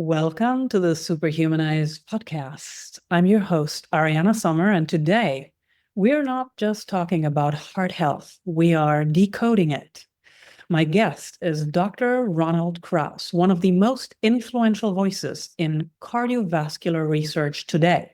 Welcome to the Superhumanize podcast. I'm your host, Ariane Sommer, and today we're not just talking about heart health, we are decoding it. My guest is Dr. Ronald Krauss, one of the most influential voices in cardiovascular research today.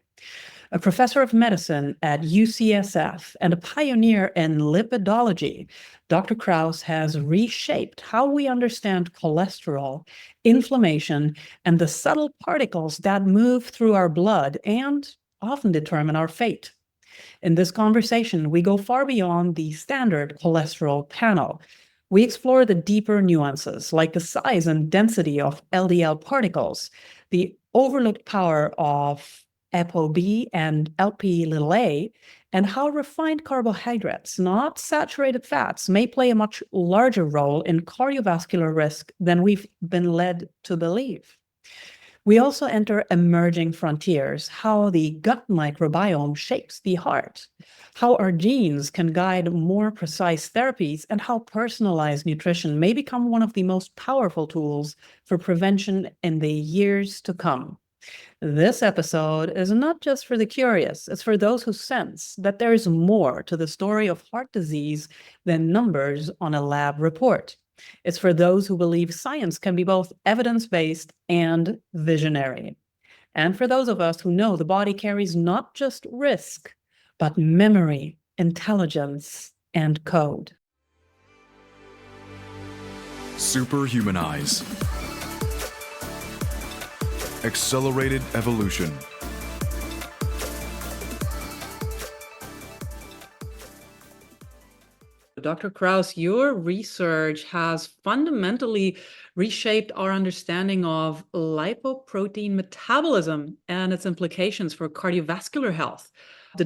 A professor of medicine at UCSF and a pioneer in lipidology, Dr. Krauss has reshaped how we understand cholesterol, inflammation, and the subtle particles that move through our blood and often determine our fate. In this conversation, we go far beyond the standard cholesterol panel. We explore the deeper nuances, like the size and density of LDL particles, the overlooked power of ApoB and Lp, and how refined carbohydrates, not saturated fats, may play a much larger role in cardiovascular risk than we've been led to believe. We also enter emerging frontiers, how the gut microbiome shapes the heart, how our genes can guide more precise therapies, and how personalized nutrition may become one of the most powerful tools for prevention in the years to come. This episode is not just for the curious, it's for those who sense that there is more to the story of heart disease than numbers on a lab report. It's for those who believe science can be both evidence-based and visionary. And for those of us who know the body carries not just risk, but memory, intelligence, and code. Superhumanize. Accelerated evolution. Dr. Krauss, your research has fundamentally reshaped our understanding of lipoprotein metabolism and its implications for cardiovascular health. The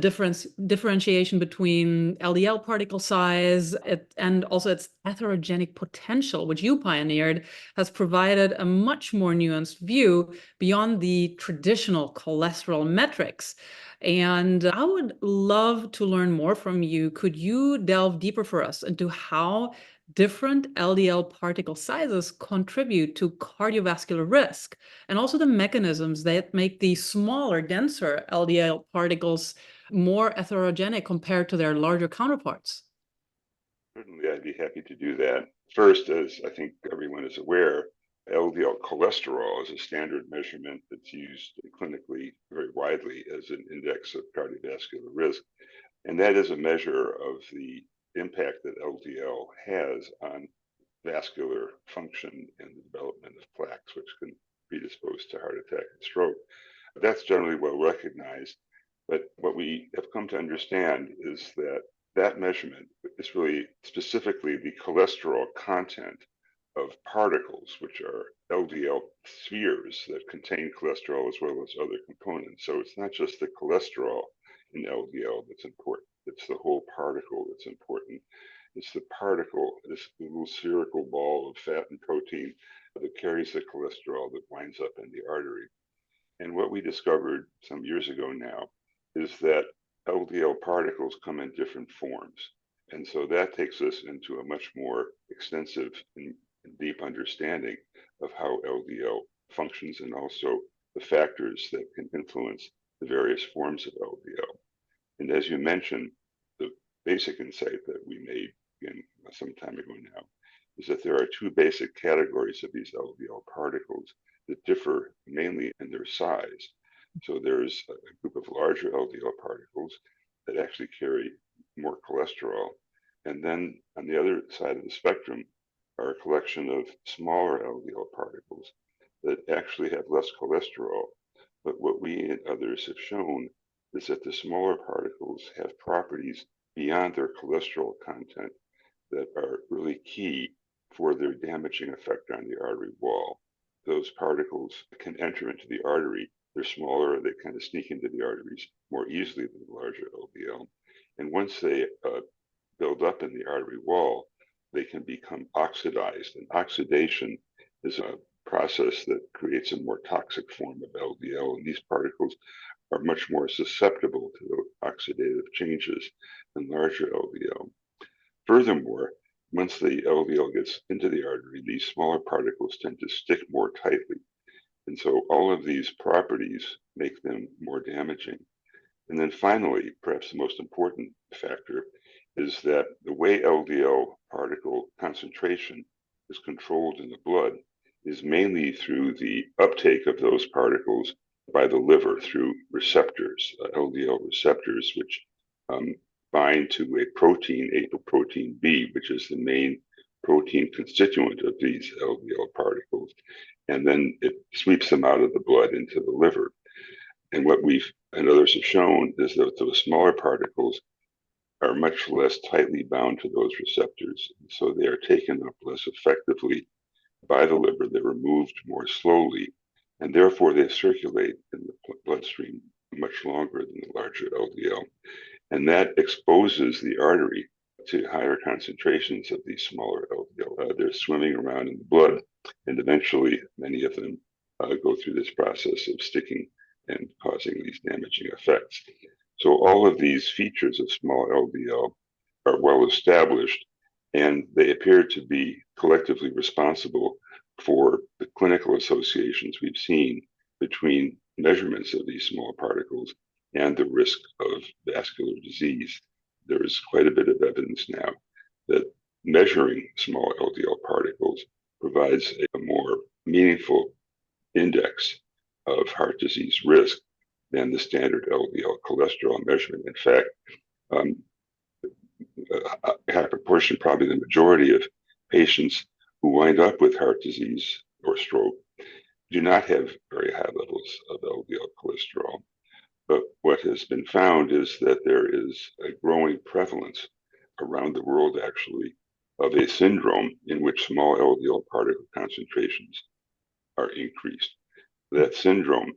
differentiation between LDL particle size and also its atherogenic potential, which you pioneered, has provided a much more nuanced view beyond the traditional cholesterol metrics. And I would love to learn more from you. Could you delve deeper for us into how different LDL particle sizes contribute to cardiovascular risk, and also the mechanisms that make the smaller, denser LDL particles more atherogenic compared to their larger counterparts? Certainly, I'd be happy to do that. First, as I think everyone is aware, LDL cholesterol is a standard measurement that's used clinically very widely as an index of cardiovascular risk. And that is a measure of the impact that LDL has on vascular function and the development of plaques, which can predispose to heart attack and stroke. That's generally well recognized. But what we have come to understand is that that measurement is really specifically the cholesterol content of particles, which are LDL spheres that contain cholesterol as well as other components. So it's not just the cholesterol in LDL that's important, it's the whole particle that's important. It's the particle, this little spherical ball of fat and protein that carries the cholesterol that winds up in the artery. And what we discovered some years ago now is that LDL particles come in different forms. And so that takes us into a much more extensive and deep understanding of how LDL functions and also the factors that can influence the various forms of LDL. And as you mentioned, the basic insight that we made some time ago now is that there are two basic categories of these LDL particles that differ mainly in their size. So there's a group of larger LDL particles that actually carry more cholesterol. And then on the other side of the spectrum are a collection of smaller LDL particles that actually have less cholesterol. But what we and others have shown is that the smaller particles have properties beyond their cholesterol content that are really key for their damaging effect on the artery wall. Those particles can enter into the artery. They're smaller, they kind of sneak into the arteries more easily than the larger LDL. And once they build up in the artery wall, they can become oxidized. And oxidation is a process that creates a more toxic form of LDL. And these particles are much more susceptible to the oxidative changes than larger LDL. Furthermore, once the LDL gets into the artery, these smaller particles tend to stick more tightly. And so all of these properties make them more damaging. And then finally, perhaps the most important factor is that the way LDL particle concentration is controlled in the blood is mainly through the uptake of those particles by the liver through receptors, LDL receptors, which bind to a protein, apoprotein B, which is the main protein constituent of these LDL particles. And then it sweeps them out of the blood into the liver. And what we've and others have shown is that those smaller particles are much less tightly bound to those receptors. So they are taken up less effectively by the liver. They're removed more slowly, and therefore they circulate in the bloodstream much longer than the larger LDL. And that exposes the artery to higher concentrations of these smaller LDL. They're swimming around in the blood, and eventually many of them go through this process of sticking and causing these damaging effects. So all of these features of small LDL are well established, and they appear to be collectively responsible for the clinical associations we've seen between measurements of these small particles and the risk of vascular disease. There is quite a bit of evidence now that measuring small LDL particles provides a more meaningful index of heart disease risk than the standard LDL cholesterol measurement. In fact, a high proportion, probably the majority of patients who wind up with heart disease or stroke do not have very high levels of LDL cholesterol. But what has been found is that there is a growing prevalence around the world, actually, of a syndrome in which small LDL particle concentrations are increased. That syndrome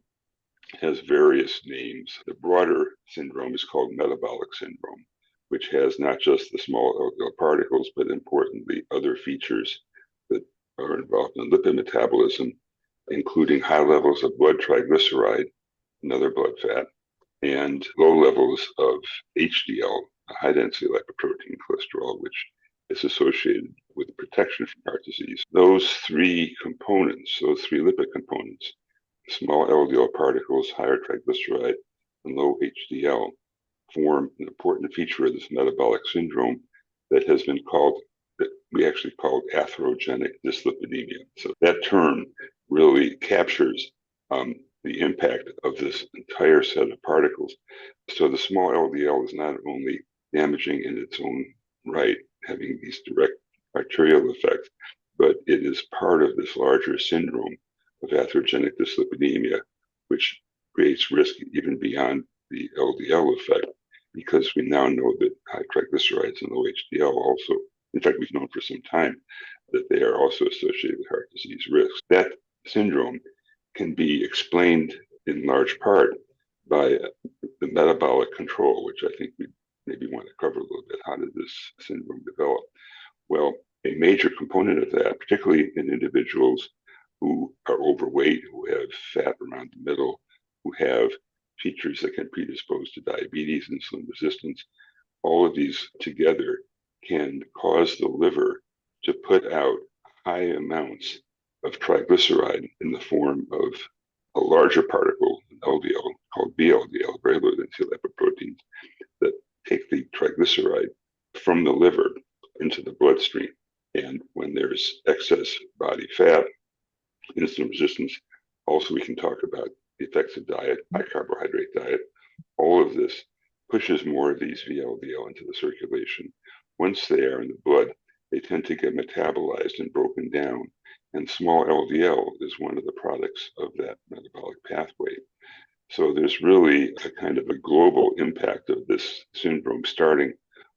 has various names. The broader syndrome is called metabolic syndrome, which has not just the small LDL particles, but importantly, other features that are involved in lipid metabolism, including high levels of blood triglyceride, another blood fat, and low levels of HDL, high density lipoprotein cholesterol, which is associated with protection from heart disease. Those three components, those three lipid components, small LDL particles, higher triglyceride, and low HDL, form an important feature of this metabolic syndrome that has been called, that we actually called atherogenic dyslipidemia. So that term really captures the impact of this entire set of particles. So the small LDL is not only damaging in its own right, having these direct arterial effects, but it is part of this larger syndrome of atherogenic dyslipidemia, which creates risk even beyond the LDL effect, because we now know that high triglycerides and low HDL also, in fact, we've known for some time that they are also associated with heart disease risk. That syndrome can be explained in large part by the metabolic control, which I think we maybe want to cover a little bit. How did this syndrome develop? Well, a major component of that, particularly in individuals who are overweight, who have fat around the middle, who have features that can predispose to diabetes, insulin resistance, all of these together can cause the liver to put out high amounts of triglyceride in the form of a larger particle, LDL, called VLDL, very low density lipoproteins, that take the triglyceride from the liver into the bloodstream. And when there's excess body fat, insulin resistance, also we can talk about the effects of diet, high carbohydrate diet. All of this pushes more of these VLDL into the circulation. Once they are in the blood, they tend to get metabolized and broken down. And small LDL is one of the products of that metabolic pathway. So there's really a kind of a global impact of this syndrome, starting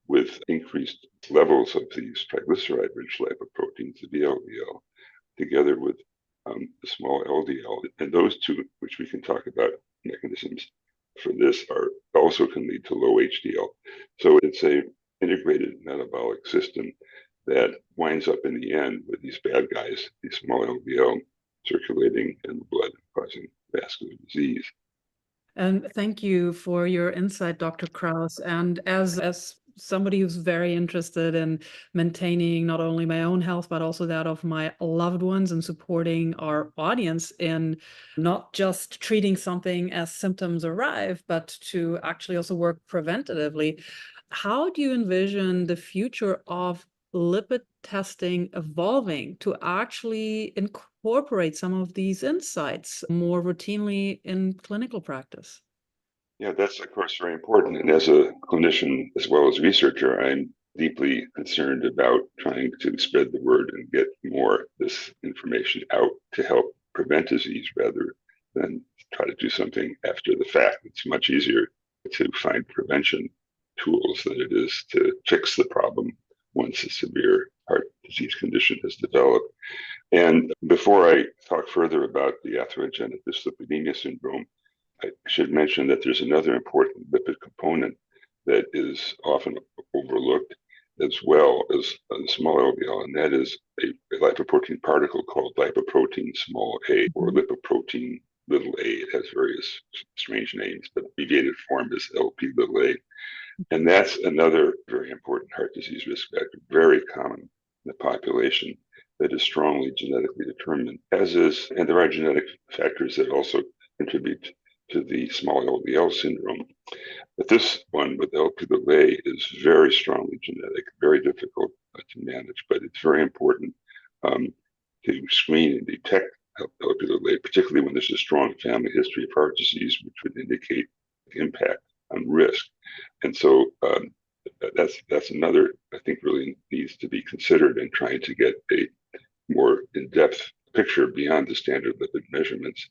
with increased levels of these triglyceride-rich lipoproteins, the VLDL, together with the small LDL. And those two, which we can talk about mechanisms for this, are also can lead to low HDL. So it's a integrated metabolic system that winds up in the end with these bad guys, these small LDL circulating in the blood, causing vascular disease. And thank you for your insight, Dr. Krauss. And as somebody who's very interested in maintaining not only my own health, but also that of my loved ones, and supporting our audience in not just treating something as symptoms arrive, but to actually also work preventatively. How do you envision the future of lipid testing evolving to actually incorporate some of these insights more routinely in clinical practice? Yeah, that's of course very important. And as a clinician as well as researcher, I'm deeply concerned about trying to spread the word and get more of this information out to help prevent disease rather than try to do something after the fact. It's much easier to find prevention tools than it is to fix the problem once a severe heart disease condition has developed. And before I talk further about the atherogenic dyslipidemia syndrome, I should mention that there's another important lipid component that is often overlooked as well as the small LDL, and that is a lipoprotein particle called lipoprotein small a or lipoprotein little a. It has various strange names, but abbreviated form is LP little a. And that's another very important heart disease risk factor, very common in the population, that is strongly genetically determined, as is, and there are genetic factors that also contribute to the small LDL syndrome. But this one with Lp(a) is very strongly genetic, very difficult to manage, but it's very important to screen and detect Lp(a), particularly when there's a strong family history of heart disease, which would indicate the impact on risk. And so that's another, I think, really needs to be considered in trying to get a more in-depth picture beyond the standard lipid measurements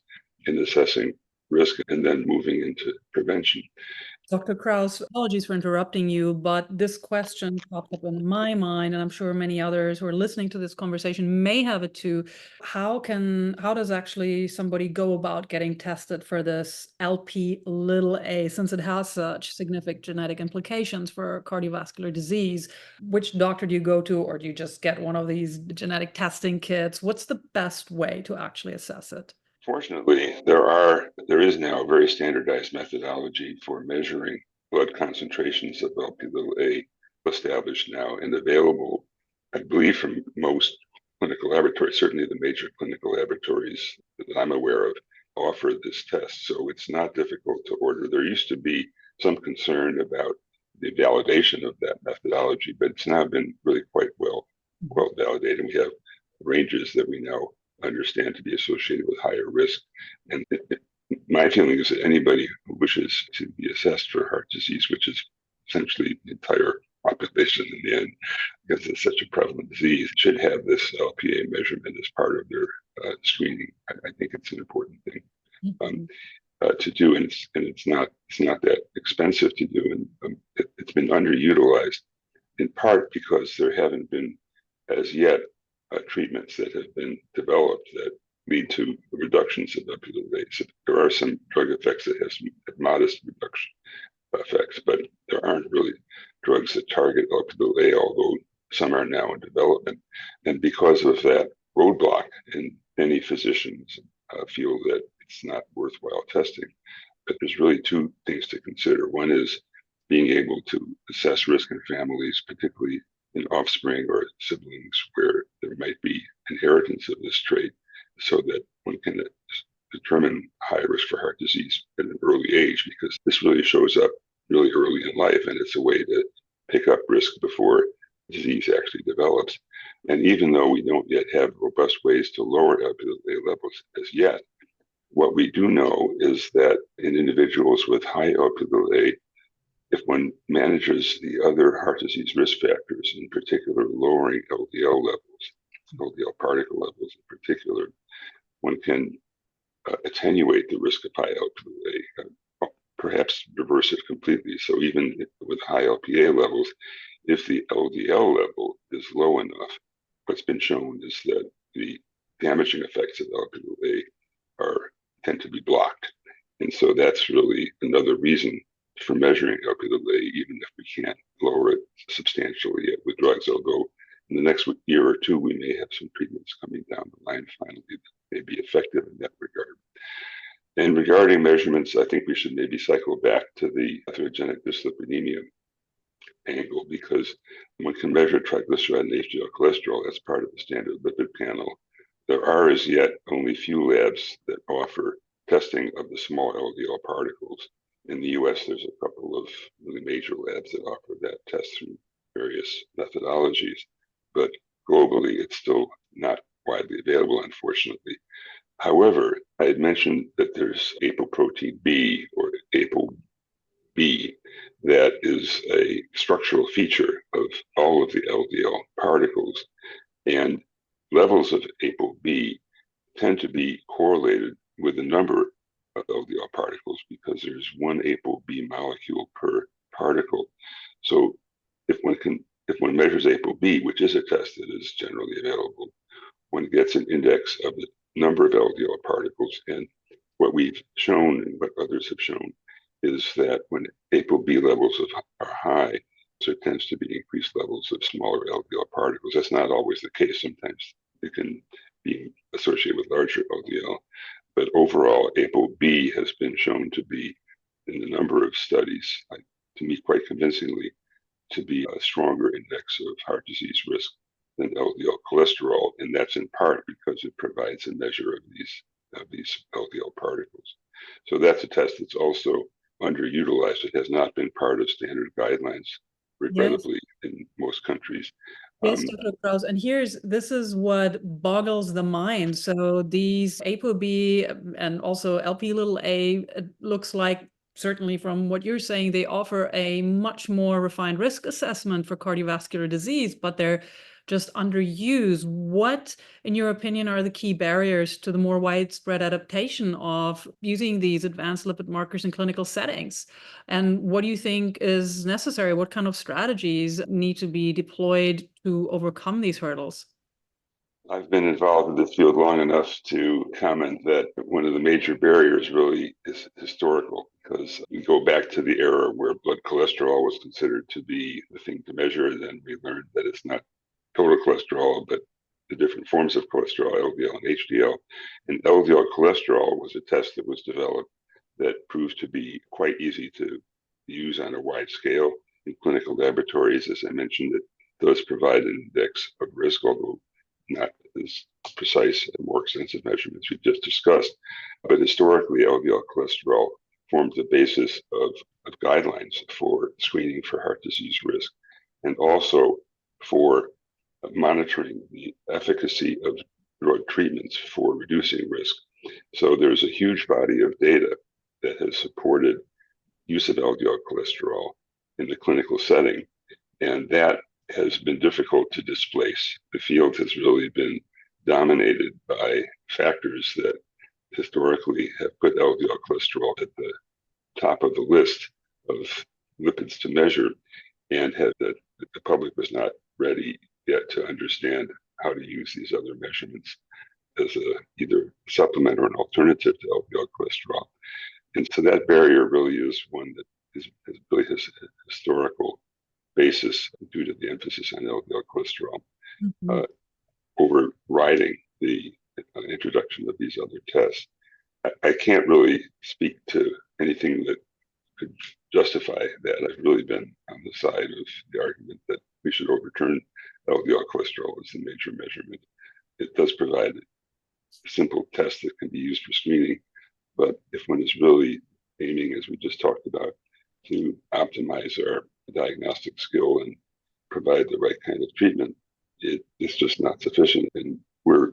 in assessing risk and then moving into prevention. Dr. Krauss, apologies for interrupting you, but this question popped up in my mind, and I'm sure many others who are listening to this conversation may have it too. How does actually somebody go about getting tested for this Lp(a), since it has such significant genetic implications for cardiovascular disease? Which doctor do you go to, or do you just get one of these genetic testing kits? What's the best way to actually assess it? Fortunately, there is now a very standardized methodology for measuring blood concentrations of Lp(a) established now and available, I believe, from most clinical laboratories. Certainly, the major clinical laboratories that I'm aware of offer this test, so it's not difficult to order. There used to be some concern about the validation of that methodology, but it's now been really quite well validated. We have ranges that we now understand to be associated with higher risk. And my feeling is that anybody who wishes to be assessed for heart disease, which is essentially the entire population in the end, because it's such a prevalent disease, should have this Lp(a) measurement as part of their screening. I think it's an important thing to do, and it's not that expensive to do, and it's been underutilized in part because there haven't been as yet treatments that have been developed that lead to reductions of Lp(a). So there are some drug effects that have some modest reduction effects, but there aren't really drugs that target Lp(a), although some are now in development. And because of that roadblock, and many physicians feel that it's not worthwhile testing. But there's really two things to consider. One is being able to assess risk in families, particularly in offspring or siblings where there might be inheritance of this trait, so that one can determine high risk for heart disease at an early age, because this really shows up really early in life, and it's a way to pick up risk before disease actually develops. And even though we don't yet have robust ways to lower Lp(a) levels as yet, what we do know is that in individuals with high Lp(a), if one manages the other heart disease risk factors, in particular lowering LDL levels, LDL particle levels in particular, one can attenuate the risk of high Lp(a), perhaps reverse it completely. So even with high Lp(a) levels, if the LDL level is low enough, what's been shown is that the damaging effects of Lp(a) tend to be blocked. And so that's really another reason for measuring Lp(a), even if we can't lower it substantially yet with drugs, although in the next year or two, we may have some treatments coming down the line finally that may be effective in that regard. And regarding measurements, I think we should maybe cycle back to the atherogenic dyslipidemia angle because one can measure triglyceride and HDL cholesterol as part of the standard lipid panel. There are as yet only few labs that offer testing of the small LDL particles. In the US, there's a couple of really major labs that offer that test through various methodologies, but globally, it's still not widely available, unfortunately. However, I had mentioned that there's apoprotein B or ApoB that is a structural feature of all of the LDL particles, and levels of ApoB tend to be correlated with the number of LDL particles because there's one ApoB molecule per particle. So if one measures ApoB, which is a test that is generally available, one gets an index of the number of LDL particles. And what we've shown and what others have shown is that when ApoB levels are high, there tends to be increased levels of smaller LDL particles. That's not always the case. Sometimes it can be associated with larger LDL. But overall, ApoB has been shown to be, in a number of studies, to me quite convincingly, to be a stronger index of heart disease risk than LDL cholesterol, and that's in part because it provides a measure of these LDL particles. So that's a test that's also underutilized. It has not been part of standard guidelines, regrettably, in most countries. Yes, Dr. Krauss, and this is what boggles the mind. So these ApoB and also LP little a, it looks like, certainly from what you're saying, they offer a much more refined risk assessment for cardiovascular disease, but they're just underused. What, in your opinion, are the key barriers to the more widespread adaptation of using these advanced lipid markers in clinical settings? And what do you think is necessary? What kind of strategies need to be deployed to overcome these hurdles? I've been involved in this field long enough to comment that one of the major barriers really is historical, because we go back to the era where blood cholesterol was considered to be the thing to measure. Then we learned that it's not total cholesterol, but the different forms of cholesterol, LDL and HDL. And LDL cholesterol was a test that was developed that proved to be quite easy to use on a wide scale in clinical laboratories. As I mentioned, it does provide an index of risk, although not as precise and more extensive measurements we just discussed. But historically, LDL cholesterol formed the basis of guidelines for screening for heart disease risk, and also for monitoring the efficacy of drug treatments for reducing risk. So there's a huge body of data that has supported use of LDL cholesterol in the clinical setting, and that has been difficult to displace. The field has really been dominated by factors that historically have put LDL cholesterol at the top of the list of lipids to measure, and that the public was not ready yet to understand how to use these other measurements as either supplement or an alternative to LDL cholesterol. And so that barrier really is one that really has a historical basis due to the emphasis on LDL cholesterol, overriding the introduction of these other tests. I can't really speak to anything that could justify that. I've really been on the side of the argument that we should overturn LDL cholesterol as the major measurement. It does provide a simple test that can be used for screening, but if one is really aiming, as we just talked about, to optimize our diagnostic skill and provide the right kind of treatment, it's just not sufficient. And we're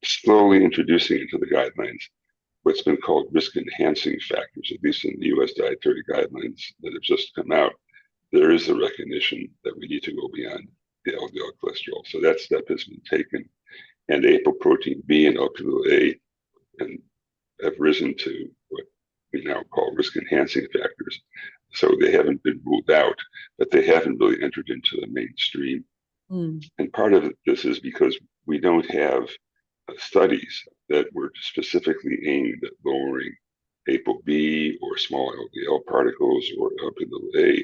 slowly introducing into the guidelines what's been called risk-enhancing factors, at least in the US dietary guidelines that have just come out. There is a recognition that we need to go beyond the LDL cholesterol. So that step has been taken. And apoprotein B and Lp(a) have risen to what we now call risk-enhancing factors. So they haven't been ruled out, but they haven't really entered into the mainstream. And part of this is because we don't have studies that were specifically aimed at lowering ApoB or small LDL particles or Lp(a)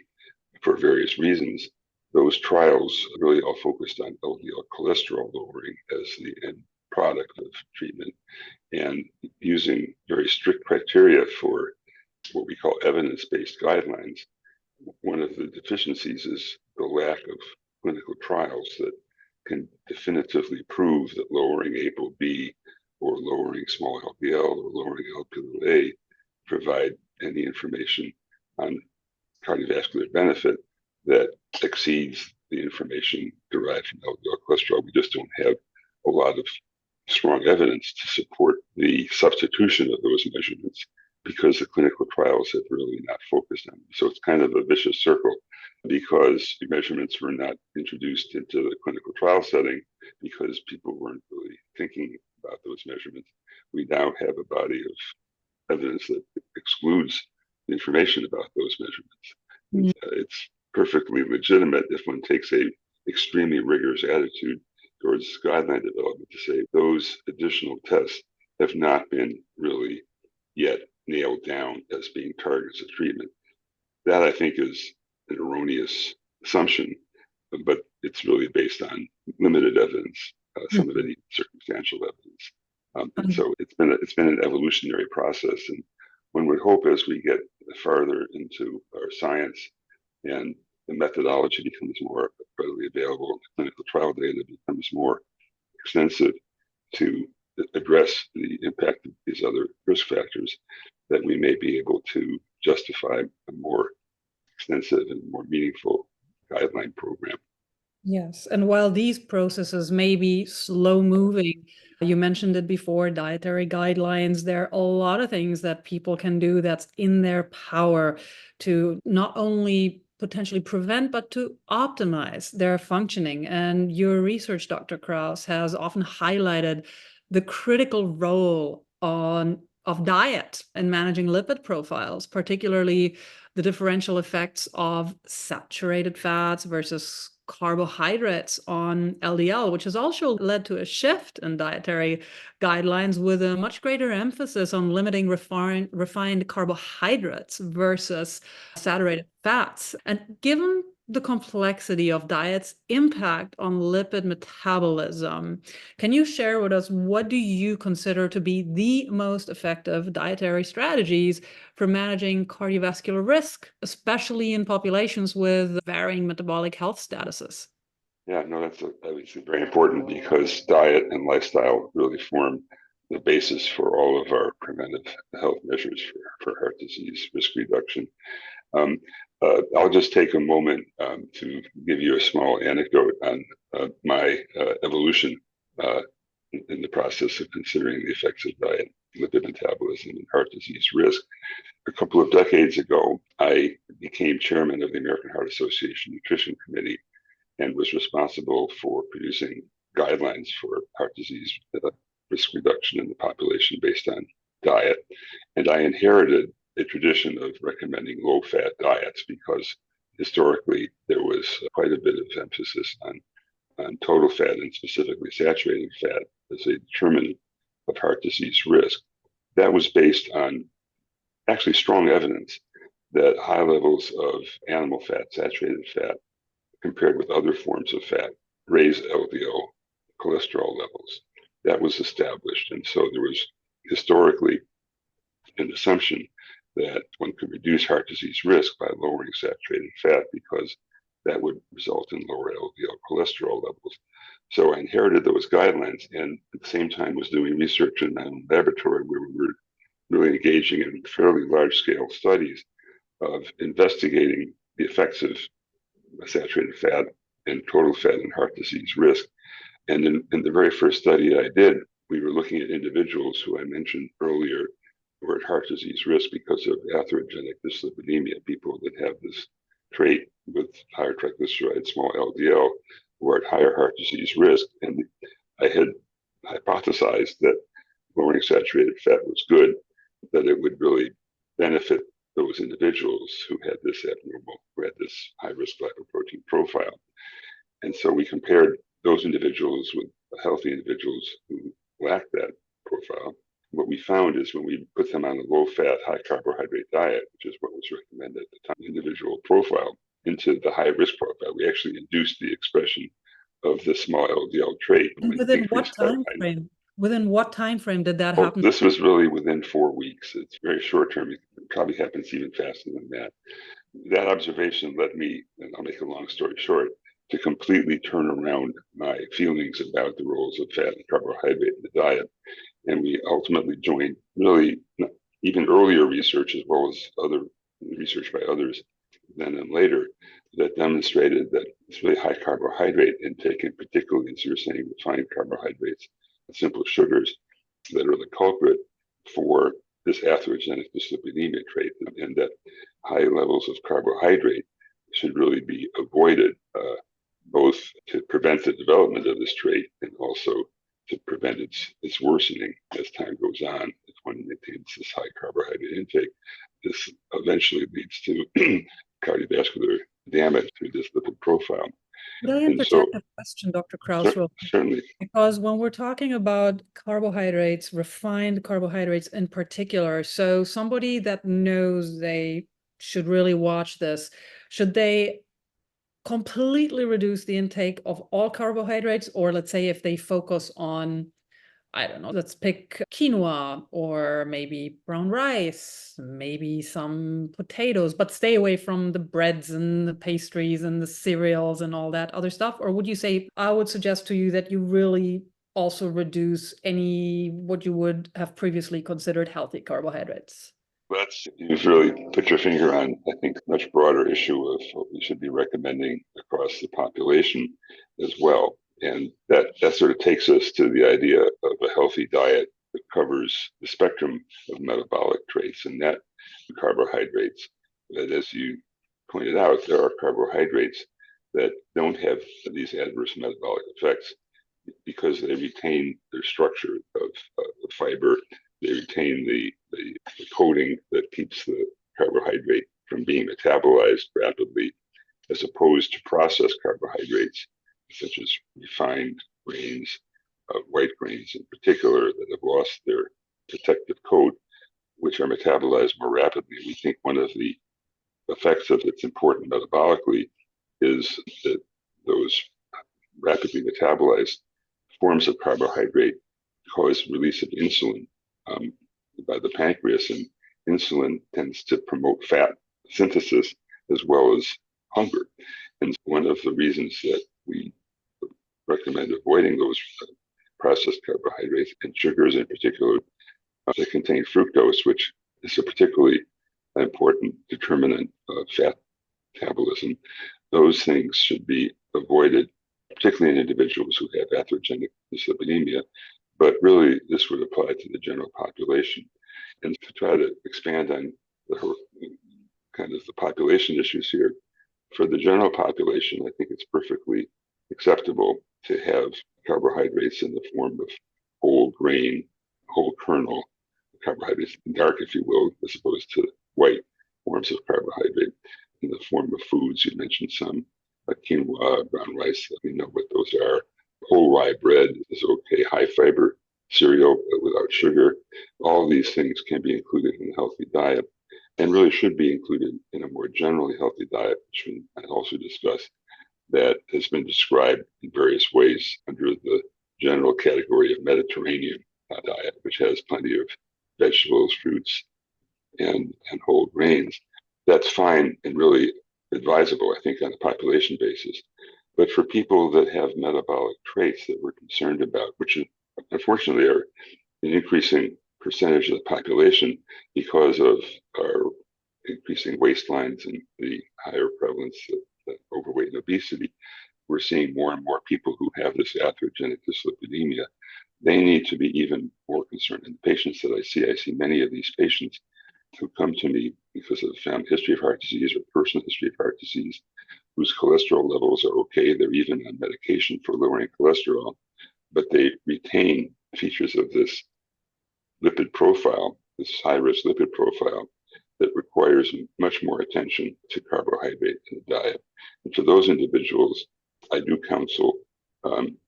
for various reasons. Those trials really all focused on LDL cholesterol lowering as the end product of treatment, and using very strict criteria for what we call evidence-based guidelines. one of the deficiencies is the lack of clinical trials that can definitively prove that lowering ApoB or lowering small LDL or lowering Lp(a) provide any information on cardiovascular benefit that exceeds the information derived from LDL cholesterol. We just don't have a lot of strong evidence to support the substitution of those measurements because the clinical trials have really not focused on them. So it's kind of a vicious circle because the measurements were not introduced into the clinical trial setting because people weren't really thinking about those measurements. We now have a body of evidence that excludes the information about those measurements. It's perfectly legitimate if one takes a extremely rigorous attitude towards guideline development to say those additional tests have not been really yet nailed down as being targets of treatment. That I think is an erroneous assumption, but it's really based on limited evidence, some of it even circumstantial evidence. And so it's been an evolutionary process, and one would hope as we get farther into our science and the methodology becomes more readily available, and the clinical trial data becomes more extensive to address the impact of these other risk factors, that we may be able to justify a more extensive and more meaningful guideline program. Yes. And while these processes may be slow moving, you mentioned it before, dietary guidelines, there are a lot of things that people can do that's in their power to not only potentially prevent, but to optimize their functioning. And your research, Dr. Krauss, has often highlighted the critical role of diet in managing lipid profiles, particularly the differential effects of saturated fats versus carbohydrates on LDL, which has also led to a shift in dietary guidelines with a much greater emphasis on limiting refined carbohydrates versus saturated fats. And given the complexity of diet's impact on lipid metabolism, can you share with us what do you consider to be the most effective dietary strategies for managing cardiovascular risk, especially in populations with varying metabolic health statuses? Yeah, no, that's obviously very important because diet and lifestyle really form the basis for all of our preventive health measures for heart disease risk reduction. I'll just take a moment to give you a small anecdote on my evolution in the process of considering the effects of diet, lipid metabolism, and heart disease risk. A couple of decades ago, I became chairman of the American Heart Association Nutrition Committee and was responsible for producing guidelines for heart disease risk reduction in the population based on diet. And I inherited a tradition of recommending low-fat diets because historically there was quite a bit of emphasis on total fat and specifically saturated fat as a determinant of heart disease risk. That was based on actually strong evidence that high levels of animal fat, saturated fat, compared with other forms of fat, raise LDL cholesterol levels. That was established. And so there was historically an assumption that one could reduce heart disease risk by lowering saturated fat because that would result in lower LDL cholesterol levels. So I inherited those guidelines and at the same time was doing research in my own laboratory where we were really engaging in fairly large-scale studies of investigating the effects of saturated fat and total fat and heart disease risk. And in the very first study I did, we were looking at individuals who I mentioned earlier who were at heart disease risk because of atherogenic dyslipidemia, people that have this trait with higher triglycerides, small LDL, who are at higher heart disease risk. And I had hypothesized that lowering saturated fat was good, that it would really benefit those individuals who had this high-risk lipoprotein profile. And so we compared those individuals with healthy individuals who lacked that profile. What we found is when we put them on a low-fat, high-carbohydrate diet, which is what was recommended at the time, individual profile, into the high-risk profile, we actually induced the expression of the small LDL trait. And within what time frame? Within what time frame did that happen? This was really within 4 weeks. It's very short term. It probably happens even faster than that. that observation led me, and I'll make a long story short, to completely turn around my feelings about the roles of fat and carbohydrate in the diet. And we ultimately joined really even earlier research as well as other research by others then and later that demonstrated that it's really high carbohydrate intake, and particularly, as you were saying, refined carbohydrates, simple sugars, that are the culprit for this atherogenic dyslipidemia trait, and that high levels of carbohydrate should really be avoided, both to prevent the development of this trait and also to prevent its worsening as time goes on. If one maintains this high carbohydrate intake, this eventually leads to cardiovascular damage through this lipid profile. Could I interject a question, Dr. Krauss? Certainly. Because when we're talking about carbohydrates, refined carbohydrates in particular, so somebody that knows they should really watch this, should they completely reduce the intake of all carbohydrates? Or let's say if they focus on, I don't know, let's pick quinoa or maybe brown rice, maybe some potatoes, but stay away from the breads and the pastries and the cereals and all that other stuff? Or would you say, I would suggest to you that you really also reduce any, what you would have previously considered healthy carbohydrates? You've really put your finger on, I think, a much broader issue of what we should be recommending across the population as well. And that sort of takes us to the idea of a healthy diet that covers the spectrum of metabolic traits, and that carbohydrates, that, as you pointed out, there are carbohydrates that don't have these adverse metabolic effects because they retain their structure of fiber. They retain the coating that keeps the carbohydrate from being metabolized rapidly, as opposed to processed carbohydrates, such as refined grains, white grains in particular, that have lost their protective coat, which are metabolized more rapidly. We think one of the effects of it's important metabolically is that those rapidly metabolized forms of carbohydrate cause release of insulin by the pancreas, and insulin tends to promote fat synthesis as well as hunger. And one of the reasons that we recommend avoiding those processed carbohydrates and sugars in particular that contain fructose, which is a particularly important determinant of fat metabolism, those things should be avoided, particularly in individuals who have atherogenic dyslipidemia. But really, this would apply to the general population. And to try to expand on the kind of the population issues here, for the general population, I think it's perfectly acceptable to have carbohydrates in the form of whole grain, whole kernel carbohydrates, dark, if you will, as opposed to white forms of carbohydrate in the form of foods. You mentioned some, like quinoa, brown rice. We know what those are. Whole rye bread is okay. High fiber cereal without sugar. All these things can be included in a healthy diet, and really should be included in a more generally healthy diet, which I also discussed, that has been described in various ways under the general category of Mediterranean diet, which has plenty of vegetables, fruits, and whole grains. That's fine and really advisable, I think, on a population basis. But for people that have metabolic traits that we're concerned about, which unfortunately are an increasing percentage of the population because of our increasing waistlines and the higher prevalence of overweight and obesity, we're seeing more and more people who have this atherogenic dyslipidemia. They need to be even more concerned. And the patients that I see many of these patients who come to me because of a family history of heart disease or personal history of heart disease, whose cholesterol levels are okay. They're even on medication for lowering cholesterol, but they retain features of this lipid profile, this high-risk lipid profile, that requires much more attention to carbohydrate in the diet. And for those individuals, I do counsel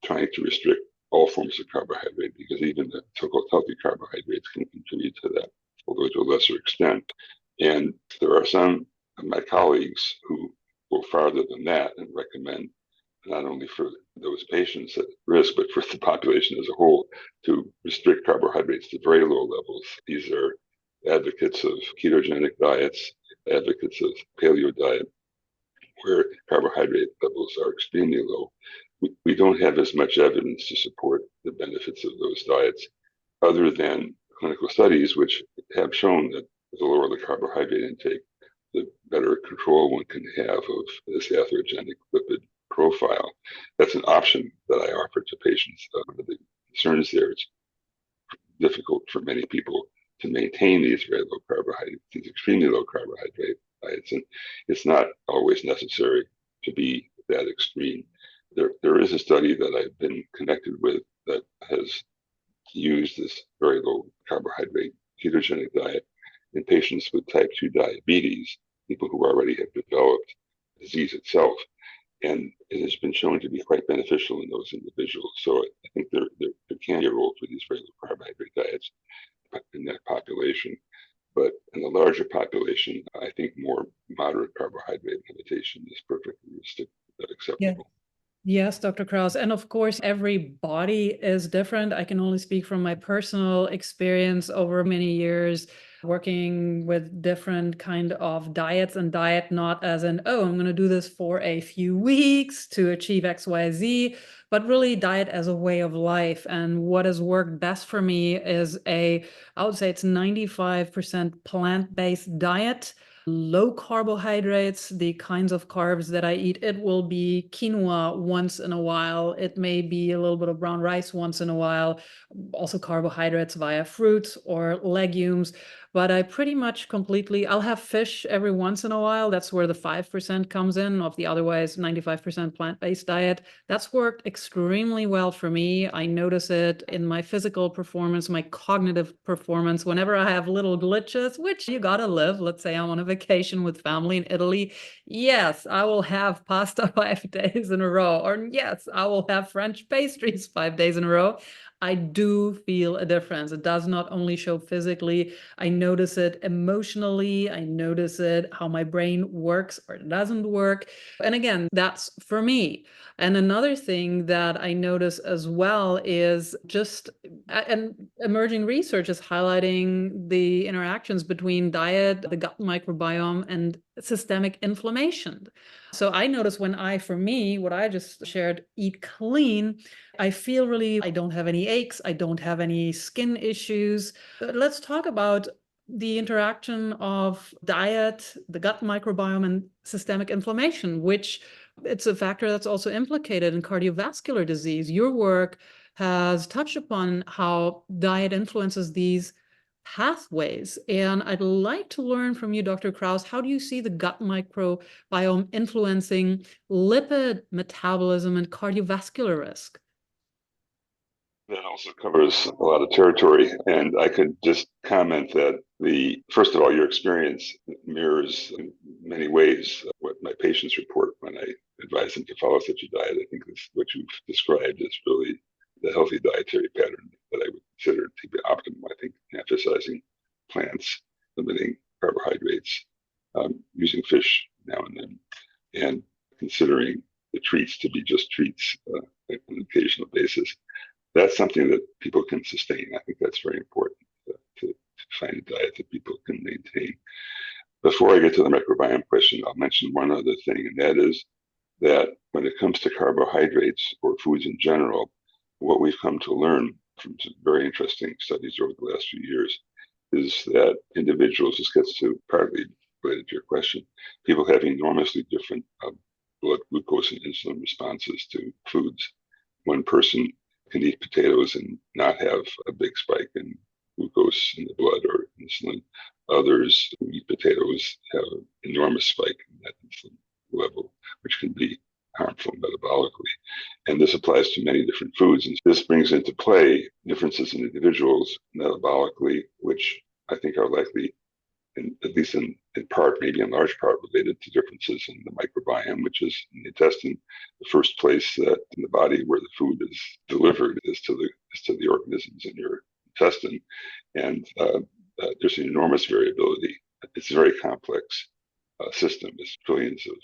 trying to restrict all forms of carbohydrate, because even the so-called healthy carbohydrates can contribute to that, although to a lesser extent. And there are some of my colleagues who go farther than that and recommend not only for those patients at risk, but for the population as a whole, to restrict carbohydrates to very low levels. These are advocates of ketogenic diets advocates of paleo diet, where carbohydrate levels are extremely low. We don't have as much evidence to support the benefits of those diets, other than clinical studies which have shown that the lower the carbohydrate intake, the better control one can have of this atherogenic lipid profile. That's an option that I offer to patients. The concern is there. It's difficult for many people to maintain these very low carbohydrate, these extremely low carbohydrate diets, and it's not always necessary to be that extreme. There is a study that I've been connected with that has used this very low carbohydrate ketogenic diet in patients with type 2 diabetes, people who already have developed disease itself. And it has been shown to be quite beneficial in those individuals. So I think there can be a role for these very low carbohydrate diets in that population. But in the larger population, I think more moderate carbohydrate limitation is perfectly acceptable. Yeah. Yes, Dr. Krauss. And of course, every body is different. I can only speak from my personal experience over many years working with different kind of diets, and diet not as an, oh, I'm going to do this for a few weeks to achieve XYZ, but really diet as a way of life. And what has worked best for me is I would say it's 95% plant-based diet. Low carbohydrates, the kinds of carbs that I eat. It will be quinoa once in a while. It may be a little bit of brown rice once in a while. Also carbohydrates via fruits or legumes. But I pretty much I'll have fish every once in a while. That's where the 5% comes in of the otherwise 95% plant-based diet. That's worked extremely well for me. I notice it in my physical performance, my cognitive performance. Whenever I have little glitches, which you gotta live, let's say I'm on a vacation with family in Italy, yes, I will have pasta 5 days in a row, or yes, I will have French pastries 5 days in a row. I do feel a difference. It does not only show physically, I notice it emotionally, I notice it how my brain works or doesn't work. And again, that's for me. And another thing that I notice as well is just, and emerging research is highlighting the interactions between diet, the gut microbiome, and systemic inflammation. So I notice for me, what I just shared, eat clean, I feel really, I don't have any aches, I don't have any skin issues. Let's talk about the interaction of diet, the gut microbiome, and systemic inflammation, which it's a factor that's also implicated in cardiovascular disease. Your work has touched upon how diet influences these pathways. And I'd like to learn from you, Dr. Krauss, how do you see the gut microbiome influencing lipid metabolism and cardiovascular risk? That also covers a lot of territory. And I could just comment that first of all, your experience mirrors in many ways what my patients report when I advise them to follow such a diet. I think what you've described is really the healthy dietary pattern that I would consider to be optimal. I think emphasizing plants, limiting carbohydrates, using fish now and then, and considering the treats to be just treats on an occasional basis. That's something that people can sustain. I think that's very important to find a diet that people can maintain. Before I get to the microbiome question, I'll mention one other thing, and that is that when it comes to carbohydrates or foods in general, what we've come to learn from some very interesting studies over the last few years is that individuals, this gets to partly related to your question, people have enormously different blood glucose and insulin responses to foods. One person can eat potatoes and not have a big spike in glucose in the blood or insulin. Others who eat potatoes have an enormous spike in that insulin level, which can be harmful metabolically. And this applies to many different foods. And this brings into play differences in individuals metabolically, which I think are likely, at least in part, maybe in large part, related to differences in the microbiome, which is in the intestine. The first place that in the body where the food is delivered is to the organisms in your intestine, and there's an enormous variability. It's a very complex system. There's trillions of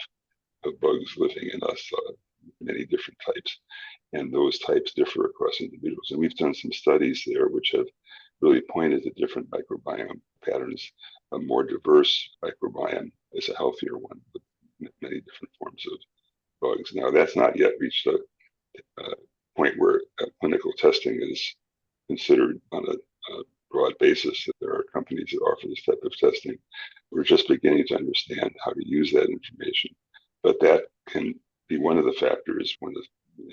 bugs living in us, many different types, and those types differ across individuals. And we've done some studies there which have really pointed to different microbiome patterns a more diverse microbiome is a healthier one with many different forms of bugs. Now, that's not yet reached a point where clinical testing is considered on a broad basis. There are companies that offer this type of testing. We're just beginning to understand how to use that information, but that can be one of the factors, and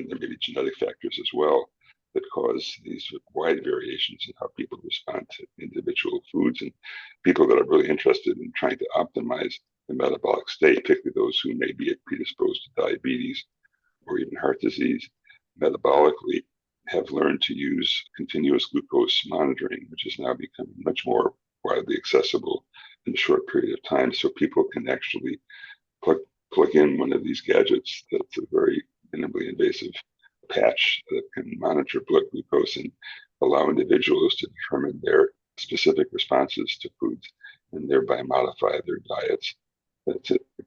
there may be genetic factors as well, that cause these wide variations in how people respond to individual foods. And people that are really interested in trying to optimize the metabolic state, particularly those who may be predisposed to diabetes or even heart disease, metabolically have learned to use continuous glucose monitoring, which is now becoming much more widely accessible in a short period of time. So people can actually plug in one of these gadgets that's a very minimally invasive patch that can monitor blood glucose and allow individuals to determine their specific responses to foods and thereby modify their diets.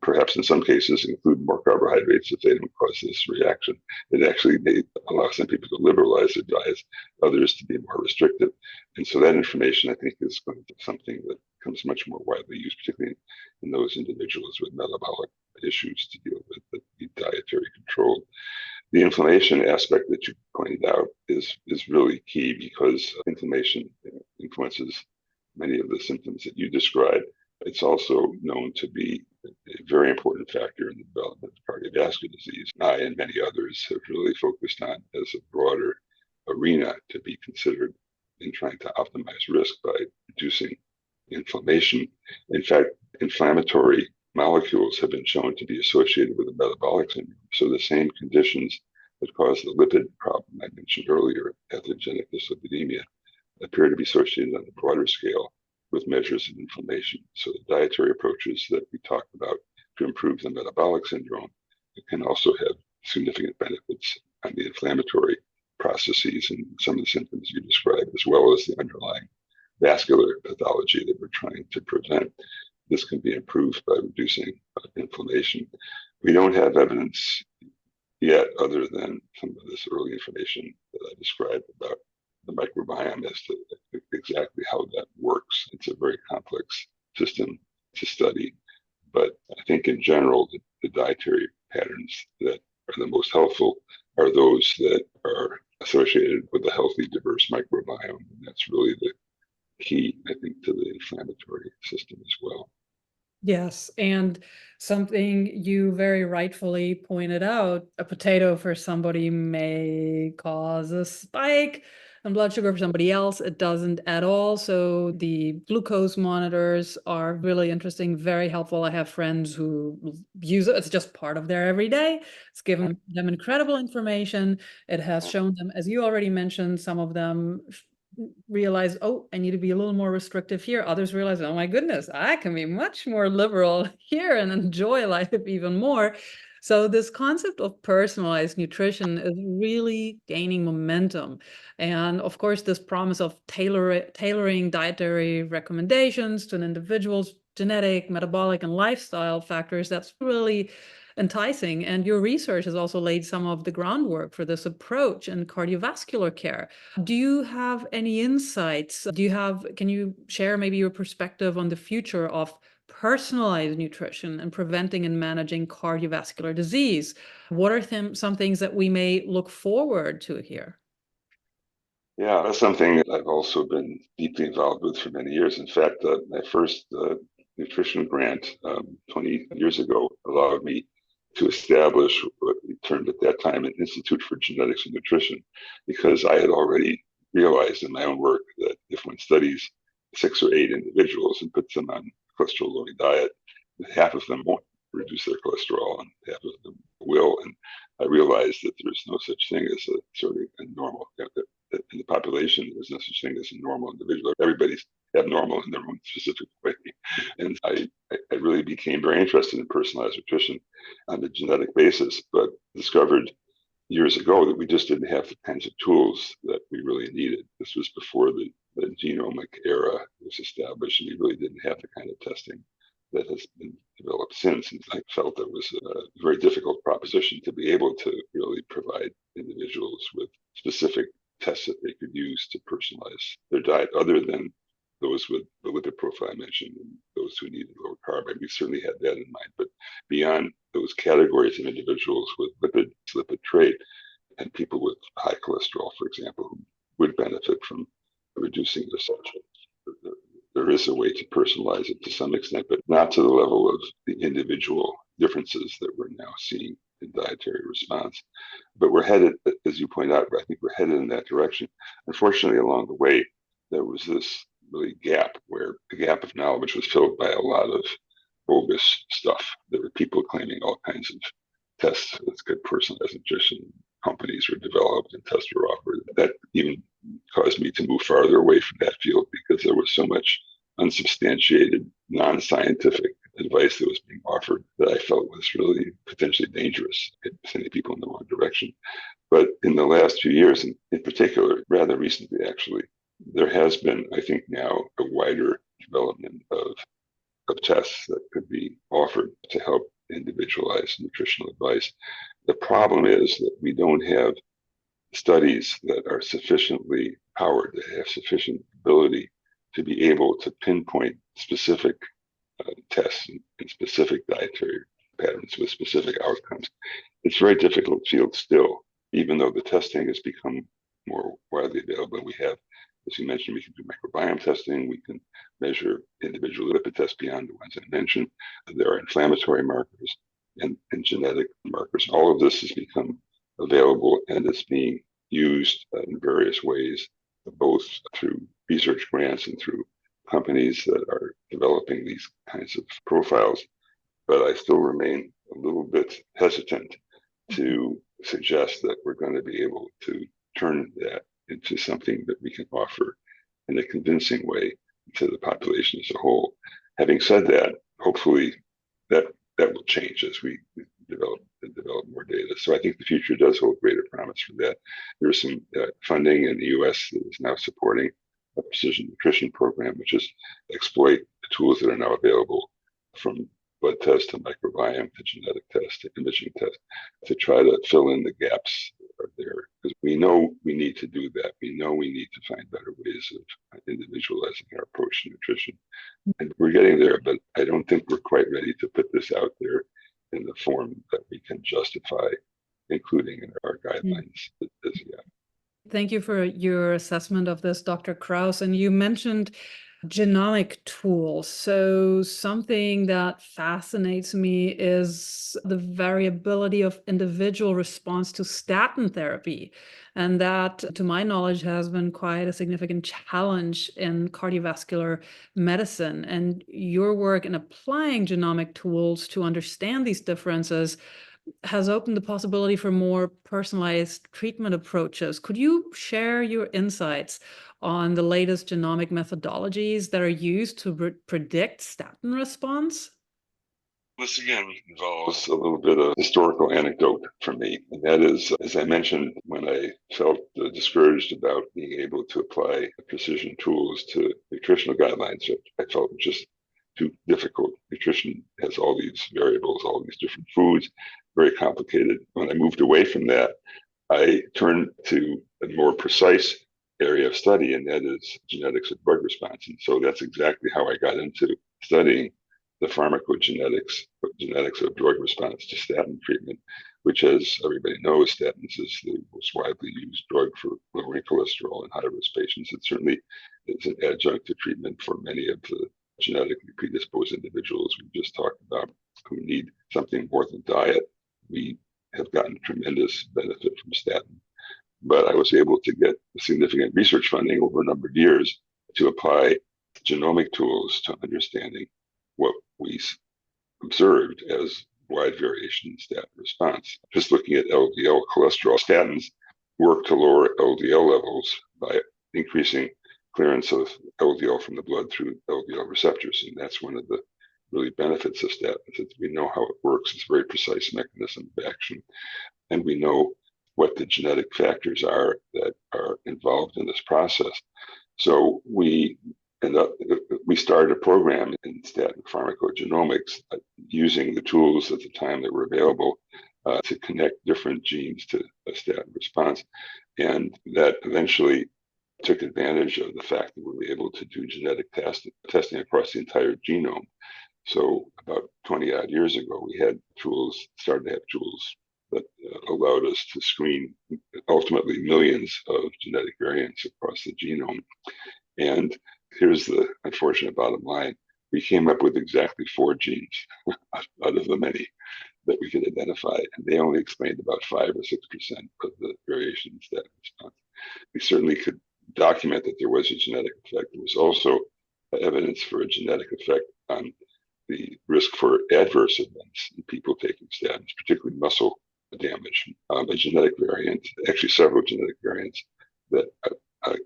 Perhaps in some cases include more carbohydrates if they don't cause this reaction. It actually may allow some people to liberalize their diets, others to be more restrictive. And so that information, I think, is going to be something that becomes much more widely used, particularly in those individuals with metabolic issues to deal with that need dietary control. The inflammation aspect that you pointed out is really key because inflammation influences many of the symptoms that you described. It's also known to be a very important factor in the development of cardiovascular disease. I and many others have really focused on as a broader arena to be considered in trying to optimize risk by reducing inflammation. In fact, inflammatory molecules have been shown to be associated with a metabolic syndrome. So the same conditions that cause the lipid problem I mentioned earlier, pathogenic dyslipidemia, appear to be associated on a broader scale with measures of inflammation. So the dietary approaches that we talked about to improve the metabolic syndrome can also have significant benefits on the inflammatory processes and some of the symptoms you described, as well as the underlying vascular pathology that we're trying to prevent. This can be improved by reducing inflammation. We don't have evidence yet, other than some of this early information that I described about the microbiome as to exactly how that works. It's a very complex system to study, but I think in general, the dietary patterns that are the most helpful are those that are associated with a healthy, diverse microbiome. And that's really the key, I think, to the inflammatory system as well. Yes, and something you very rightfully pointed out, a potato for somebody may cause a spike in blood sugar, for somebody else it doesn't at all. So the glucose monitors are really interesting, very helpful. I have friends who use it. It's just part of their everyday. It's given them incredible information. It has shown them, as you already mentioned, some of them realize, oh, I need to be a little more restrictive here. Others realize, oh my goodness, I can be much more liberal here and enjoy life even more. So this concept of personalized nutrition is really gaining momentum. And of course, this promise of tailoring dietary recommendations to an individual's genetic, metabolic, and lifestyle factors, that's really enticing. And your research has also laid some of the groundwork for this approach in cardiovascular care. Do you have any insights? Can you share maybe your perspective on the future of personalized nutrition and preventing and managing cardiovascular disease? What are some things that we may look forward to here? Yeah, that's something that I've also been deeply involved with for many years. In fact, my first nutrition grant 20 years ago allowed me to establish what we termed at that time an Institute for Genetics and Nutrition, because I had already realized in my own work that if one studies 6 or 8 individuals and puts them on a cholesterol-lowering diet, half of them won't reduce their cholesterol and half of them will. And I realized that there's no such thing as a sort of a normal, in the population, there's no such thing as a normal individual. Everybody's abnormal in their own specific way. And I really became very interested in personalized nutrition on a genetic basis, but discovered years ago that we just didn't have the kinds of tools that we really needed. This was before the genomic era was established, and we really didn't have the kind of testing that has been developed since. And I felt it was a very difficult proposition to be able to really provide individuals with specific tests that they could use to personalize their diet, other than those with the lipid profile I mentioned, those who needed lower carb. And we certainly had that in mind. But beyond those categories of individuals with lipid trait and people with high cholesterol, for example, who would benefit from reducing their salt, there is a way to personalize it to some extent, but not to the level of the individual differences that we're now seeing in dietary response. But we're headed, as you point out, I think we're headed in that direction. Unfortunately, along the way, there was this really gap where the gap of knowledge was filled by a lot of bogus stuff. There were people claiming all kinds of tests that's good personalized nutrition. Companies were developed and tests were offered. That even caused me to move farther away from that field because there was so much unsubstantiated, non-scientific advice that was being offered that I felt was really potentially dangerous, sending people in the wrong direction. But in the last few years, in particular, rather recently actually, there has been, I think now, a wider development of tests that could be offered to help individualize nutritional advice. The problem is that we don't have studies that are sufficiently powered, that have sufficient ability to be able to pinpoint specific tests and specific dietary patterns with specific outcomes. It's a very difficult field still, even though the testing has become more widely available. We have, as you mentioned, we can do microbiome testing. We can measure individual lipid tests beyond the ones I mentioned. There are inflammatory markers and genetic markers. All of this has become available and it's being used in various ways, both through research grants and through companies that are developing these kinds of profiles. But I still remain a little bit hesitant to suggest that we're going to be able to turn that into something that we can offer in a convincing way to the population as a whole. Having said that, hopefully that will change as we develop more data. So I think the future does hold greater promise for that. There's some funding in the US that is now supporting a precision nutrition program, which is exploit the tools that are now available from blood test to microbiome to genetic test to imaging test to try to fill in the gaps that are there. Because we know we need to do that. We know we need to find better ways of individualizing our approach to nutrition. And we're getting there, but I don't think we're quite ready to put this out there in the form that we can justify including in our guidelines as yet. Thank you for your assessment of this, Dr. Krauss. And you mentioned genomic tools. So something that fascinates me is the variability of individual response to statin therapy. And that, to my knowledge, has been quite a significant challenge in cardiovascular medicine. And your work in applying genomic tools to understand these differences has opened the possibility for more personalized treatment approaches. Could you share your insights on the latest genomic methodologies that are used to predict statin response? This again involves a little bit of historical anecdote for me. And that is, as I mentioned, when I felt discouraged about being able to apply precision tools to nutritional guidelines, I felt just too difficult. Nutrition has all these variables, all these different foods, very complicated. When I moved away from that, I turned to a more precise area of study, and that is genetics of drug response. And so that's exactly how I got into studying the genetics of drug response to statin treatment, which, as everybody knows, statins is the most widely used drug for lowering cholesterol in high-risk patients. It certainly is an adjunct to treatment for many of the genetically predisposed individuals we just talked about who need something more than diet. We have gotten tremendous benefit from statin. But I was able to get significant research funding over a number of years to apply genomic tools to understanding what we observed as wide variation in statin response. Just looking at LDL cholesterol, statins work to lower LDL levels by increasing clearance of LDL from the blood through LDL receptors. And that's one of the really benefits of statins. We know how it works. It's a very precise mechanism of action. And we know what the genetic factors are that are involved in this process. So we started a program in statin pharmacogenomics using the tools at the time that were available to connect different genes to a statin response. And that eventually took advantage of the fact that we were able to do genetic testing across the entire genome. So about 20 odd years ago, we had started to have tools that allowed us to screen ultimately millions of genetic variants across the genome. And here's the unfortunate bottom line. We came up with exactly 4 genes out of the many that we could identify, and they only explained about 5 or 6% of the variation in statin response. We certainly could document that there was a genetic effect. There was also evidence for a genetic effect on the risk for adverse events in people taking statins, particularly muscle damage. A genetic variant, actually several genetic variants that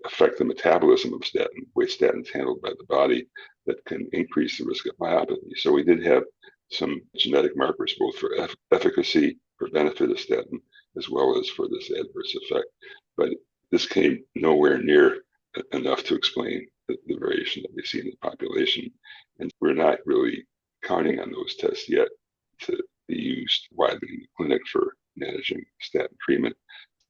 affect the metabolism of statin, the way statin is handled by the body, that can increase the risk of myopathy. So we did have some genetic markers, both for efficacy, for benefit of statin, as well as for this adverse effect. But this came nowhere near enough to explain the variation that we see in the population. And we're not really counting on those tests yet to be used widely in the clinic for managing statin treatment.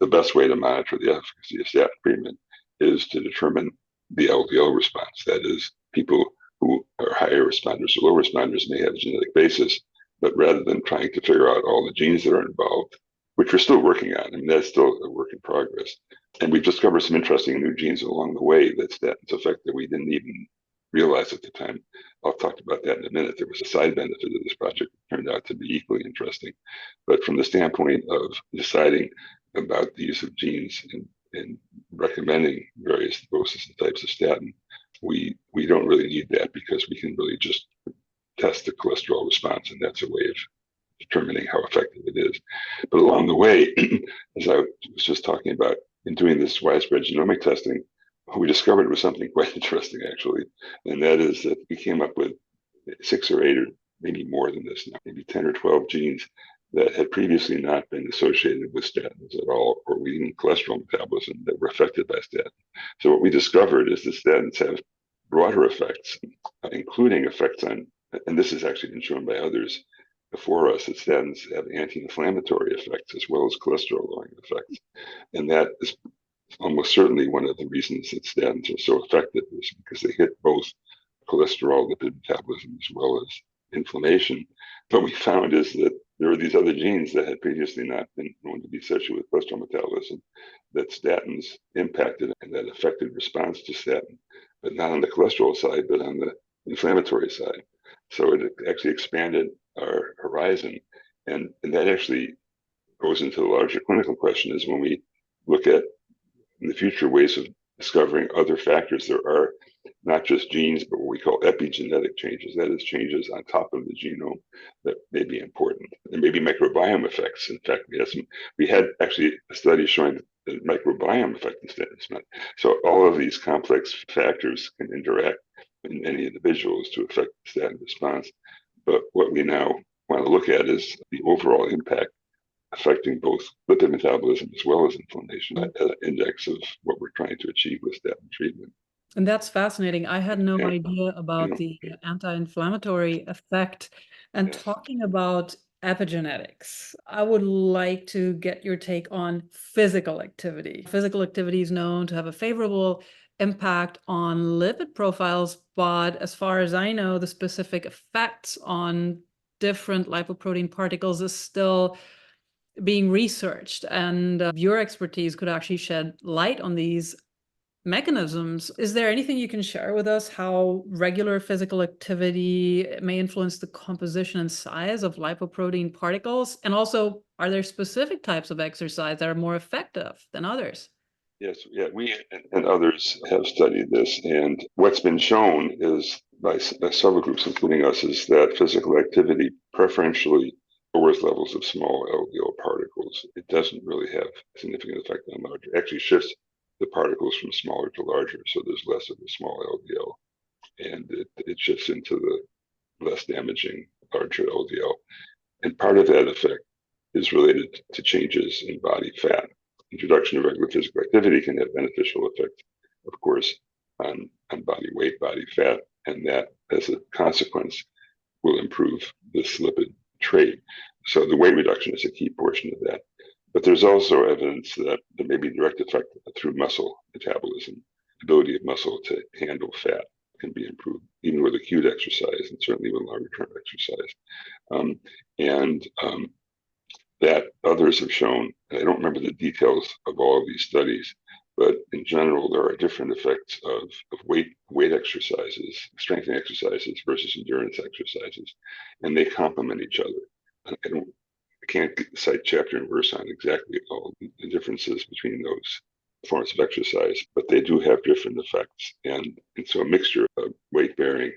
The best way to monitor the efficacy of statin treatment is to determine the LDL response. That is, people who are higher responders or low responders may have a genetic basis, but rather than trying to figure out all the genes that are involved, which we're still working on, I mean, that's still a work in progress. And we've discovered some interesting new genes along the way that statins affect that we didn't even realize at the time. I'll talk about that in a minute. There was a side benefit of this project that turned out to be equally interesting. But from the standpoint of deciding about the use of genes and recommending various doses and types of statin, we don't really need that, because we can really just test the cholesterol response, and that's a way of determining how effective it is. But along the way, as I was just talking about, in doing this widespread genomic testing, we discovered was something quite interesting, actually, and that is that we came up with 6 or 8, or maybe more than this now, maybe 10 or 12 genes that had previously not been associated with statins at all, or even cholesterol metabolism, that were affected by statins. So what we discovered is that statins have broader effects, including effects on, and this has actually been shown by others before us, that statins have anti-inflammatory effects as well as cholesterol-lowering effects. And that is almost certainly one of the reasons that statins are so effective, is because they hit both cholesterol, lipid metabolism, as well as inflammation. What we found is that there are these other genes that had previously not been known to be associated with cholesterol metabolism that statins impacted, and that affected response to statin, but not on the cholesterol side, but on the inflammatory side. So it actually expanded our horizon. And that actually goes into the larger clinical question, is when we look at, in the future, ways of discovering other factors. There are not just genes, but what we call epigenetic changes. That is, changes on top of the genome that may be important. There may be microbiome effects. In fact, we had actually a study showing the microbiome effect in statin. So all of these complex factors can interact in many individuals to affect the statin response. But what we now want to look at is the overall impact affecting both lipid metabolism as well as inflammation, at an index of what we're trying to achieve with statin treatment. And that's fascinating. I had no idea about the anti-inflammatory effect. And talking about epigenetics, I would like to get your take on physical activity. Physical activity is known to have a favorable impact on lipid profiles, but as far as I know, the specific effects on different lipoprotein particles is still being researched, and your expertise could actually shed light on these mechanisms. Is there anything you can share with us how regular physical activity may influence the composition and size of lipoprotein particles? And also, are there specific types of exercise that are more effective than others? Yes, yeah, we and others have studied this, and what's been shown is by several groups, including us, is that physical activity preferentially lowers levels of small LDL particles. It doesn't really have a significant effect on larger. It actually shifts the particles from smaller to larger, so there's less of a small LDL, and it shifts into the less damaging larger LDL. And part of that effect is related to changes in body fat. Introduction of regular physical activity can have beneficial effects, of course, on body weight, body fat, and that, as a consequence, will improve this lipid trait. So the weight reduction is a key portion of that. But there's also evidence that there may be direct effect through muscle metabolism. ability of muscle to handle fat can be improved, even with acute exercise and certainly with longer term exercise. And that others have shown, and I don't remember the details of all of these studies, but in general, there are different effects of weight exercises, strengthening exercises versus endurance exercises, and they complement each other. I can't cite chapter and verse on exactly all the differences between those forms of exercise, but they do have different effects. And so a mixture of weight bearing,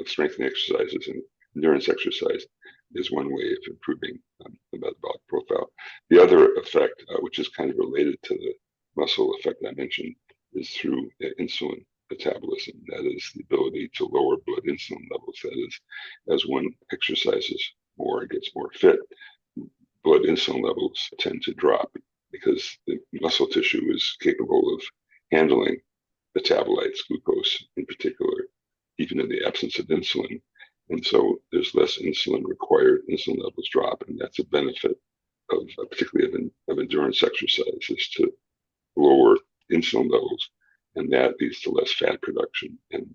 of strengthening exercises and endurance exercise is one way of improving the metabolic profile. The other effect, which is kind of related to the muscle effect I mentioned, is through insulin metabolism. That is the ability to lower blood insulin levels. That is, as one exercises more and gets more fit, blood insulin levels tend to drop because the muscle tissue is capable of handling metabolites, glucose in particular, even in the absence of insulin. And so there's less insulin required, insulin levels drop, and that's a benefit of particularly of endurance exercises to lower insulin levels, and that leads to less fat production and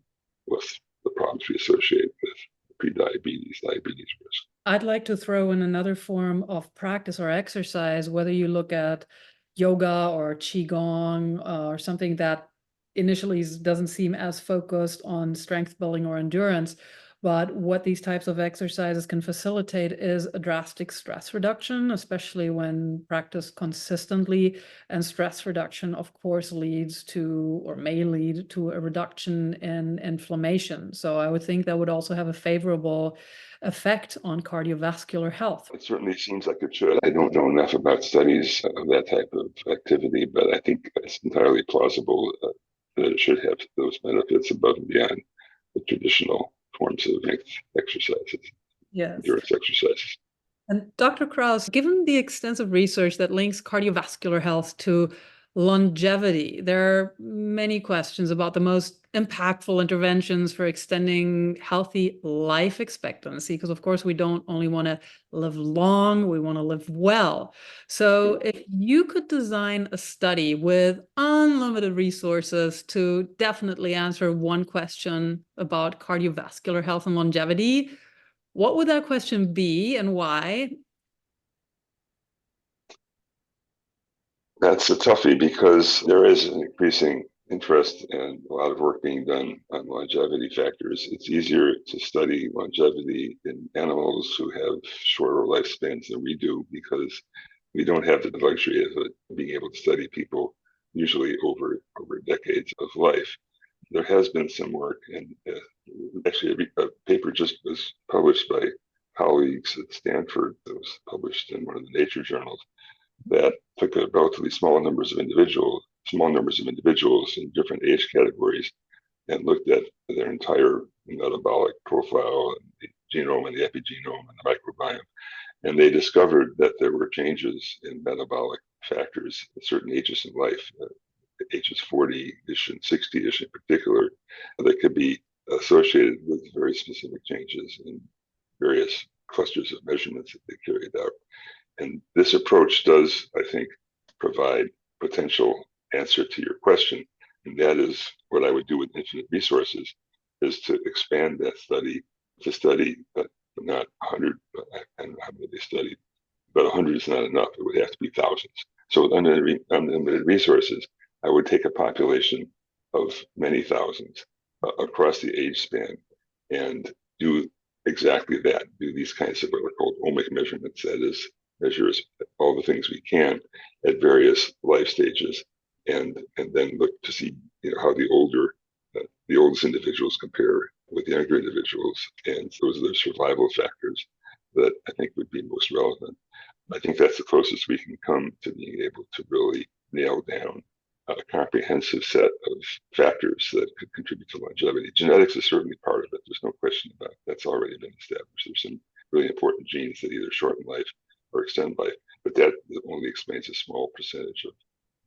less the problems we associate with prediabetes, diabetes risk. I'd like to throw in another form of practice or exercise, whether you look at yoga or qigong or something that initially doesn't seem as focused on strength building or endurance. But what these types of exercises can facilitate is a drastic stress reduction, especially when practiced consistently. And stress reduction, of course, leads to or may lead to a reduction in inflammation. So I would think that would also have a favorable effect on cardiovascular health. It certainly seems like it should. I don't know enough about studies of that type of activity, but I think it's entirely plausible that it should have those benefits above and beyond the traditional forms of exercises, Yes. endurance exercises. And Dr. Krauss, given the extensive research that links cardiovascular health to longevity, there are many questions about the most impactful interventions for extending healthy life expectancy, because of course we don't only want to live long, we want to live well. So if you could design a study with unlimited resources to definitely answer one question about cardiovascular health and longevity, what would that question be and why? That's a toughie because there is an increasing interest and a lot of work being done on longevity factors. It's easier to study longevity in animals who have shorter lifespans than we do because we don't have the luxury of being able to study people usually over decades of life. There has been some work, and actually a paper just was published by colleagues at Stanford that was published in one of the Nature journals that took a relatively small numbers of individuals in different age categories and looked at their entire metabolic profile, and the genome and the epigenome and the microbiome. And they discovered that there were changes in metabolic factors at certain ages in life, ages 40-ish and 60-ish in particular, that could be associated with very specific changes in various clusters of measurements that they carried out. And this approach does, I think, provide potential answer to your question. And that is what I would do with infinite resources, is to expand that study to study not 100, I don't know how many they studied, but 100 is not enough. It would have to be thousands. So with unlimited resources, I would take a population of many thousands across the age span and do exactly that, do these kinds of what are called omic measurements, that is, measures all the things we can at various life stages, and then look to see how the oldest individuals compare with the younger individuals, and those are the survival factors that I think would be most relevant. I think that's the closest we can come to being able to really nail down a comprehensive set of factors that could contribute to longevity. Genetics is certainly part of it. There's no question about it. That's already been established. There's some really important genes that either shorten life or extend life, but that only explains a small percentage of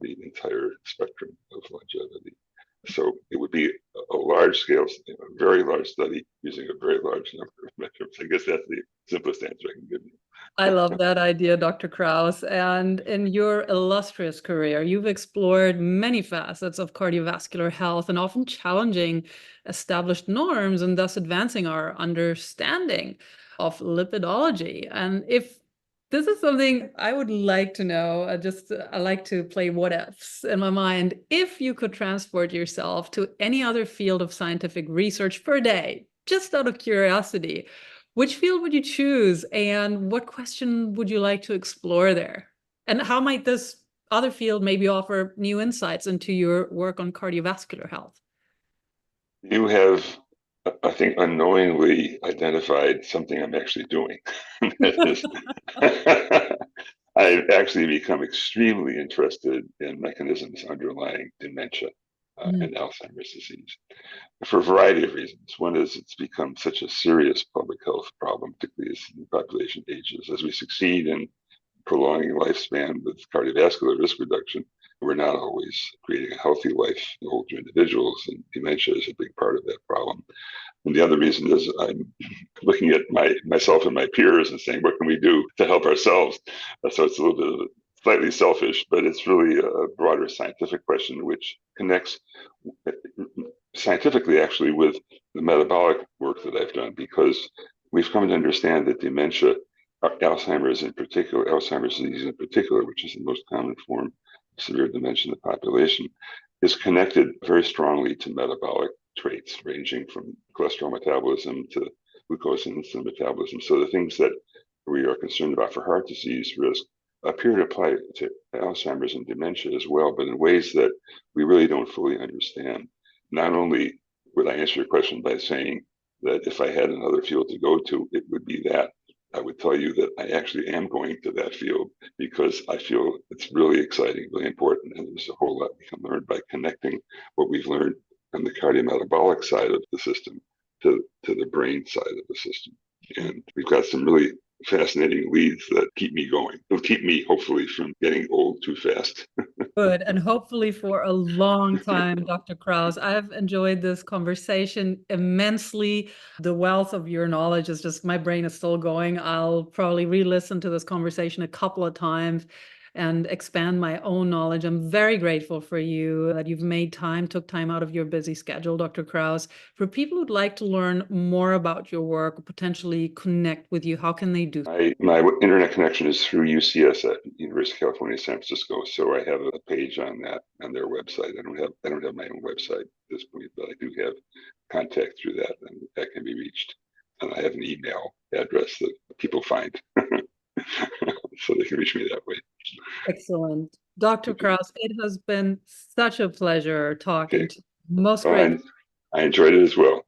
the entire spectrum of longevity. So it would be a large scale, a very large study using a very large number of measurements. I guess that's the simplest answer I can give you. I love that idea, Dr. Krauss. And in your illustrious career, you've explored many facets of cardiovascular health and often challenging established norms and thus advancing our understanding of lipidology. And if this is something I would like to know, I like to play what ifs in my mind. If you could transport yourself to any other field of scientific research for a day, just out of curiosity, which field would you choose, and what question would you like to explore there? And how might this other field maybe offer new insights into your work on cardiovascular health? You have, I think, unknowingly identified something I'm actually doing. That is, I've actually become extremely interested in mechanisms underlying dementia and Alzheimer's disease for a variety of reasons. One is it's become such a serious public health problem, particularly as the population ages. As we succeed in prolonging lifespan with cardiovascular risk reduction, we're not always creating a healthy life in older individuals, and dementia is a big part of that problem. And the other reason is I'm looking at myself and my peers and saying, what can we do to help ourselves? So it's a little bit of slightly selfish, but it's really a broader scientific question which connects scientifically actually with the metabolic work that I've done, because we've come to understand that dementia, Alzheimer's disease in particular, which is the most common form of severe dementia in the population, is connected very strongly to metabolic traits ranging from cholesterol metabolism to glucose and insulin metabolism. So the things that we are concerned about for heart disease risk appear to apply to Alzheimer's and dementia as well, but in ways that we really don't fully understand. Not only would I answer your question by saying that if I had another field to go to, it would be that. I would tell you that I actually am going to that field because I feel it's really exciting, really important, and there's a whole lot we can learn by connecting what we've learned on the cardiometabolic side of the system to the brain side of the system. And we've got some really fascinating leads that keep me going. It'll keep me, hopefully, from getting old too fast. Good, and hopefully for a long time, Dr. Krauss. I've enjoyed this conversation immensely. The wealth of your knowledge is just, my brain is still going. I'll probably re-listen to this conversation a couple of times and expand my own knowledge. I'm very grateful for you that you've took time out of your busy schedule, Dr. Krauss. For people who'd like to learn more about your work or potentially connect with you, how can they do so? My internet connection is through UCSF, University of California, San Francisco. So I have a page on their website. I don't have my own website at this point, but I do have contact through that, and that can be reached. And I have an email address that people find. So they can reach me that way. Excellent. Dr. Krauss, it has been such a pleasure talking to you. Most great. I enjoyed it as well.